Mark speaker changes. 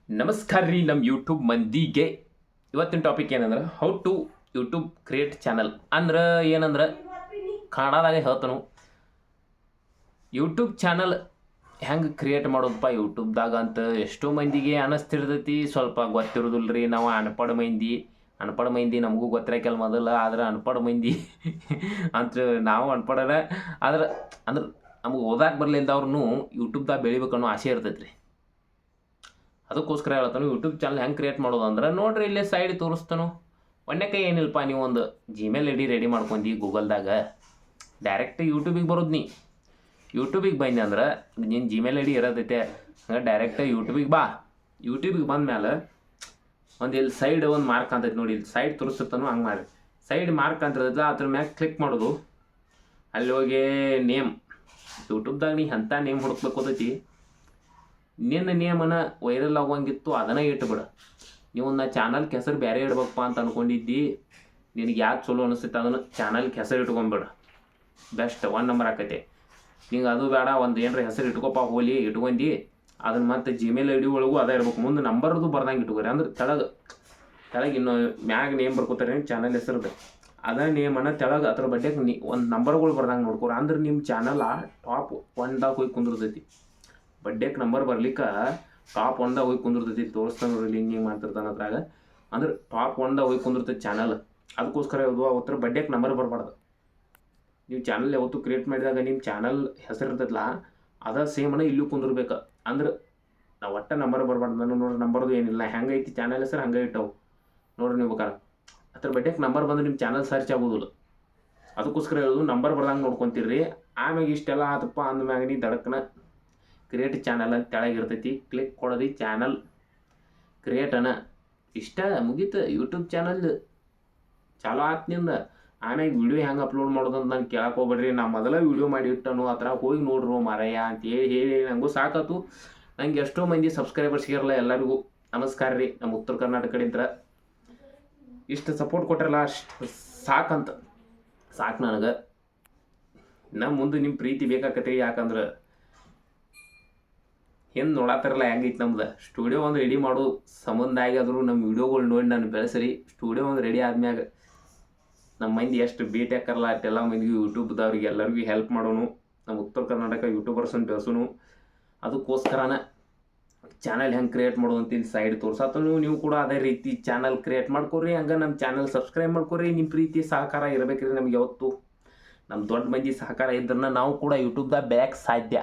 Speaker 1: ನಮಸ್ಕಾರ ರೀ ನಮ್ಮ ಯೂಟ್ಯೂಬ್ ಮಂದಿಗೆ. ಇವತ್ತಿನ ಟಾಪಿಕ್ ಏನಂದ್ರೆ how to YouTube create channel. ಅಂದ್ರೆ ಏನಂದ್ರೆ ಕನ್ನಡದಾಗೆ ಹೇಳ್ತಾನು, ಯೂಟ್ಯೂಬ್ ಚಾನಲ್ ಹೆಂಗೆ ಕ್ರಿಯೇಟ್ ಮಾಡೋದಪ್ಪ ಯೂಟ್ಯೂಬ್ದಾಗ ಅಂತ ಎಷ್ಟೋ ಮಂದಿಗೆ ಅನ್ನಿಸ್ತಿರ್ತೈತಿ. ಸ್ವಲ್ಪ ಗೊತ್ತಿರೋದಿಲ್ಲ ರೀ, ನಾವು ಅನ್ಪढ़ ಮಂದಿ ನಮಗೂ ಗೊತ್ತಿರಕ್ಕೆಲ್ಲ ಮೊದಲು. ಆದ್ರೆ ಅನ್ಪढ़ ಮಂದಿ ಅಂತ ನಾವು ಅನ್ಪಡಲ್ಲ. ಆದ್ರೆ ಅಂದ್ರೆ ನಮಗೆ ಓದಾಕೆ ಬರಲಿಲ್ಲದವ್ರು ಯೂಟ್ಯೂಬ್ದಾಗ ಬೆಳಿಬೇಕನ್ನೋ ಆಸೆ ಇರ್ತೈತೆ ರೀ. ಅದಕ್ಕೋಸ್ಕರ ಹೇಳ್ತಾನು ಯೂಟ್ಯೂಬ್ ಚಾನಲ್ ಹೆಂಗೆ ಕ್ರಿಯೇಟ್ ಮಾಡೋದು ಅಂದ್ರೆ, ನೋಡ್ರಿ ಇಲ್ಲೇ ಸೈಡ್ ತೋರಿಸ್ತಾನು. ಒಂದೇ ಕೈ ಏನಿಲ್ಲಪ್ಪ, ನೀವು ಒಂದು ಜಿಮೇಲ್ ಐ ಡಿ ರೆಡಿ ಮಾಡ್ಕೊಂಡು ಗೂಗಲ್ದಾಗ ಡೈರೆಕ್ಟ್ ಯೂಟ್ಯೂಬಿಗೆ ಬರೋದು. ಯೂಟ್ಯೂಬಿಗೆ ಬಂದೆ ಅಂದ್ರೆ ನಿನ್ನ ಜಿಮೇಲ್ ಐ ಡಿ ಇರೋದೈತೆ, ಹಂಗೆ ಡೈರೆಕ್ಟ್ ಯೂಟ್ಯೂಬಿಗೆ ಬಾ. ಯೂಟ್ಯೂಬಿಗೆ ಬಂದಮೇಲೆ ಒಂದು ಇಲ್ಲಿ ಸೈಡ್ ಒಂದು ಮಾರ್ಕ್ ಅಂತೈತೆ ನೋಡಿ, ಇಲ್ಲಿ ಸೈಡ್ ತೋರಿಸ್ತಿರ್ತಾನು. ಹಂಗೆ ಮಾಡಿ ಸೈಡ್ ಮಾರ್ಕ್ ಅಂತಿರ್ತೈತಲ್ಲ, ಅದ್ರ ಮ್ಯಾಗ ಕ್ಲಿಕ್ ಮಾಡೋದು. ಅಲ್ಲಿ ಹೋಗಿ ನೇಮ್, ಯೂಟ್ಯೂಬ್ದಾಗ ನೀ ಅಂಥ ನೇಮ್ ಹುಡುಕ್ಬೇಕು ಹೋದೈತಿ. ನಿನ್ನ ನೇಮನ ವೈರಲ್ ಆಗೋಂಗಿತ್ತು ಅದನ್ನು ಇಟ್ಬಿಡು. ನೀವು ನಾ ಚಾನಲ್ಗೆ ಹೆಸರು ಬೇರೆ ಇಡ್ಬೇಕಪ್ಪ ಅಂತ ಅಂದ್ಕೊಂಡಿದ್ದಿ, ನಿನಗೆ ಯಾವ್ದು ಚಲೋ ಅನಿಸ್ತೈತೆ ಅದನ್ನು ಚಾನಲ್ಗೆ ಹೆಸರು ಇಟ್ಕೊಂಬಿಡು. ಬೆಸ್ಟ್ 1 ನಂಬರ್ ಆಕೈತೆ. ನಿಂಗೆ ಅದು ಬೇಡ, ಒಂದು ಏನರ ಹೆಸರು ಇಟ್ಕೊಪ್ಪ ಹೋಲಿ ಇಟ್ಕೊಂಡು ಅದನ್ನು ಮತ್ತೆ ಜಿಮೇಲ್ ಐ ಡಿ ಒಳಗೂ ಅದೇ ಇರ್ಬೇಕು. ಮುಂದೆ ನಂಬರ್ದು ಬರ್ದಂಗೆ ಇಟ್ಕೋರಿ. ಅಂದ್ರೆ ತೆಳಗೆ ಇನ್ನು ಮ್ಯಾಗ ನೇಮ್ ಬರ್ಕೋತಾರೆ ಚಾನಲ್ ಹೆಸರು, ಅದೇ ನೇಮನ್ನು ತೆಳಗೆ ಅದ್ರ ಬಡ್ಡೆಗೆ ಒಂದು ನಂಬರ್ಗಳು ಬರ್ದಂಗೆ ನೋಡ್ಕೊರಿ. ಅಂದ್ರೆ ನಿಮ್ಮ ಚಾನಲ್ ಟಾಪ್ 1ದಾಗ ಹೋಗಿ ಕುಂದಿರ್ತೈತಿ. ಬಡ್ಡೆಗೆ ನಂಬರ್ ಬರ್ಲಿಕ್ಕೆ ಟಾಪ್ 1ದಾಗ ಹೋಗಿ ಕುಂದಿರ್ತೈತಿ. ತೋರಿಸ್ತಾನೆ ನೋಡ್ರಿ, ಹಿಂಗೆ ಮಾಡ್ತಿರ್ತಾನೆ ಅದ್ರಾಗ. ಅಂದ್ರೆ ಟಾಪ್ 1ದಾಗ ಹೋಗಿ ಕುಂದಿರ್ತೈತಿ ಚಾನಲ್. ಅದಕ್ಕೋಸ್ಕರ ಯಾವುದು ಅವತ್ತರ ಬಡ್ಡೆಗೆ ನಂಬರ್ ಬರಬಾರ್ದು. ನೀವು ಚಾನಲ್ ಯಾವತ್ತು ಕ್ರಿಯೇಟ್ ಮಾಡಿದಾಗ ನಿಮ್ಮ ಚಾನಲ್ ಹೆಸರು ಇರ್ತೈತಲ್ಲ, ಅದ ಸೇಮನ ಇಲ್ಲೂ ಕುಂದಿರ್ಬೇಕು. ಅಂದ್ರೆ ನಾವು ಒಟ್ಟ ನಂಬರ್ ಬರಬಾರ್ದು. ನಾನು ನೋಡ್ರಿ ನಂಬರ್ದು ಏನಿಲ್ಲ, ಹೆಂಗೈತಿ ಚಾನಲ್ ಹೆಸರು ಹಂಗೆ ಇಟ್ಟವು ನೋಡ್ರಿ. ನೀವು ಬೇಕಾರೆ ಅದ್ರ ಬಡ್ಡೆಗೆ ನಂಬರ್ ಬಂದ್ರೆ ನಿಮ್ಮ ಚಾನಲ್ ಸರ್ಚ್ ಆಗೋದಿಲ್ಲ. ಅದಕ್ಕೋಸ್ಕರ ಹೇಳೋದು ನಂಬರ್ ಬರ್ದಂಗೆ ನೋಡ್ಕೊತೀರಿ. ಆಮ್ಯಾಗ ಇಷ್ಟೆಲ್ಲ ಆತಪ್ಪ ಅಂದಮ್ಯಾಗ ನೀ ದಡಕ್ಕನ ಕ್ರಿಯೇಟ್ ಚಾನಲ್ ಅಂತ ತೆಳಗಿರ್ತೈತಿ, ಕ್ಲಿಕ್ ಕೊಡೋದು ಚಾನಲ್ ಕ್ರಿಯೇಟನ. ಇಷ್ಟ ಮುಗೀತು, ಯೂಟ್ಯೂಬ್ ಚಾನಲ್ ಚಾಲೋ ಆತ್ನಿಂದ. ಆಮ್ಯಾಗ ವೀಡಿಯೋ ಹೆಂಗೆ ಅಪ್ಲೋಡ್ ಮಾಡೋದು ಅಂತ ನಾನು ಕೇಳಕ್ಕೆ ಹೋಗ್ಬೇಡ್ರಿ. ನಾ ಮೊದಲ ವೀಡಿಯೋ ಮಾಡಿ ಇಟ್ಟನು, ಆ ಥರ ಹೋಗಿ ನೋಡ್ರು ಮಾರಯ್ಯ ಅಂತ ಹೇಳಿ ನನಗೂ ಸಾಕಾತು. ನಂಗೆ ಎಷ್ಟೋ ಮಂದಿ ಸಬ್ಸ್ಕ್ರೈಬರ್ಸ್ ಇರಲ್ಲ, ಎಲ್ಲರಿಗೂ ನಮಸ್ಕಾರ ರೀ. ನಮ್ಮ ಉತ್ತರ ಕರ್ನಾಟಕ ಕಡೆಯಿಂದ ಇಷ್ಟು ಸಪೋರ್ಟ್ ಕೊಟ್ಟಿರಲ್ಲ, ಸಾಕಂತ ಸಾಕು ನನಗೆ. ನಮ್ಮ ಮುಂದೆ ನಿಮ್ಮ ಪ್ರೀತಿ ಬೇಕಾಕತ್ರಿ. ಯಾಕಂದ್ರೆ ಏನು ನೋಡತ್ತಾರಲ್ಲ ಹೆಂಗೈತಿ ನಮ್ದು ಸ್ಟುಡಿಯೋ ಒಂದು ರೆಡಿ ಮಾಡೋ ಸಂಬಂಧ ಆಗಿದ್ರು ನಮ್ಮ ವೀಡಿಯೋಗಳು ನೋಡಿ ನಾನು ಬೆಳೆಸ್ರಿ. ಸ್ಟುಡಿಯೋ ಒಂದು ರೆಡಿ ಆದ್ಮ್ಯಾಗ ನಮ್ಮ ಮಂದಿ ಎಷ್ಟು ಭೇಟಿ ಹಾಕರಲ್ಲ ಅಷ್ಟೆಲ್ಲ ಮಂದಿಗೆ ಯೂಟ್ಯೂಬ್ದವ್ರಿಗೆ ಎಲ್ಲರಿಗೂ ಹೆಲ್ಪ್ ಮಾಡೋನು. ನಮ್ಮ ಉತ್ತರ ಕರ್ನಾಟಕ ಯೂಟ್ಯೂಬರ್ಸನ್ನು ಬೆಳೆಸೋನು. ಅದಕ್ಕೋಸ್ಕರನ ಚಾನಲ್ ಹೆಂಗೆ ಕ್ರಿಯೇಟ್ ಮಾಡೋದು ಅಂತ ಇಲ್ಲಿ ಸೈಡ್ ತೋರ್ಸತ್ತ. ನೀವು ಕೂಡ ಅದೇ ರೀತಿ ಚಾನಲ್ ಕ್ರಿಯೇಟ್ ಮಾಡ್ಕೊರಿ. ಹಂಗೆ ನಮ್ಮ ಚಾನಲ್ ಸಬ್ಸ್ಕ್ರೈಬ್ ಮಾಡ್ಕೊರಿ. ನಿಮ್ಮ ಪ್ರೀತಿ ಸಹಕಾರ ಇರಬೇಕ್ರಿ ನಮ್ಗೆ ಯಾವತ್ತು. ನಮ್ಮ ದೊಡ್ಡ ಮಂದಿ ಸಹಕಾರ ಇದ್ರನ್ನ ನಾವು ಕೂಡ ಯೂಟ್ಯೂಬ್ದಾಗ ಬೆಳೆಯಕ್ಕೆ ಸಾಧ್ಯ.